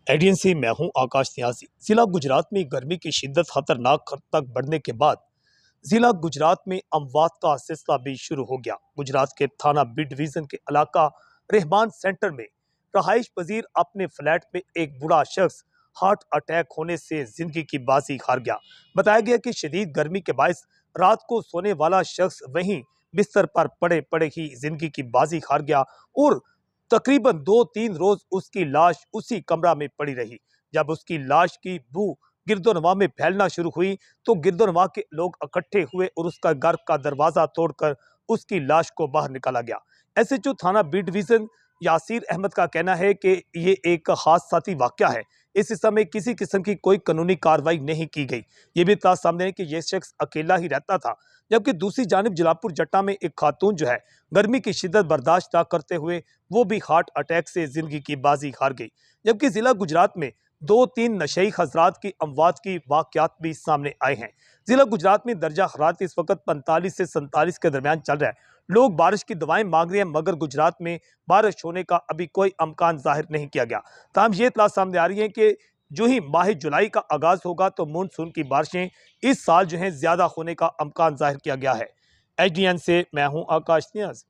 एडियन से मैं हूं आकाश न्यासी। जिला गुजरात में गर्मी की शिद्दत खतरनाक हद तक बढ़ने के बाद जिला गुजरात में अमवात का सिलसिला भी शुरू हो गया। गुजरात के थाना बी डिवीजन के इलाका रहमान सेंटर में रहाइश पजीर अपने फ्लैट में एक बूढ़ा शख्स हार्ट अटैक होने से जिंदगी की बाजी हार गया। बताया गया कि शदीद गर्मी के बायस रात को सोने वाला शख्स वहीं बिस्तर पर पड़े पड़े ही जिंदगी की बाजी हार गया और तकरीबन 2-3 रोज उसकी लाश उसी कमरा में पड़ी रही। जब उसकी लाश की बू गिरदोनवा में फैलना शुरू हुई तो गिरदोनवा के लोग इकट्ठे हुए और उसका घर का दरवाजा तोड़कर उसकी लाश को बाहर निकाला गया। एसएचओ थाना बी डिवीजन यासीर अहमद का कहना है कि ये एक हादसाती वाकया है। इस समय किसी किस्म की कोई कानूनी कार्रवाई नहीं की गई। ये भी बात सामने है कि यह शख्स अकेला ही रहता था, जबकि दूसरी जानिब जलालपुर जट्टा में एक खातून जो है गर्मी की शिद्दत बर्दाश्त न करते हुए वो भी हार्ट अटैक से जिंदगी की बाजी हार गई। जबकि जिला गुजरात में 2-3 नशई हजरात की अमवात की वाकयात भी सामने आए हैं। जिला गुजरात में दर्जा हरारत इस वक्त 45 से 47 के दरमियान चल रहा है। लोग बारिश की दवाएं मांग रहे हैं, मगर गुजरात में बारिश होने का अभी कोई अमकान जाहिर नहीं किया गया। ताहम ये इत्तला सामने आ रही है कि जो ही माह जुलाई का आगाज होगा तो मानसून की बारिशें इस साल जो है ज्यादा होने का अमकान जाहिर किया गया है। एचडीएन से मैं हूं आकाश न्याज।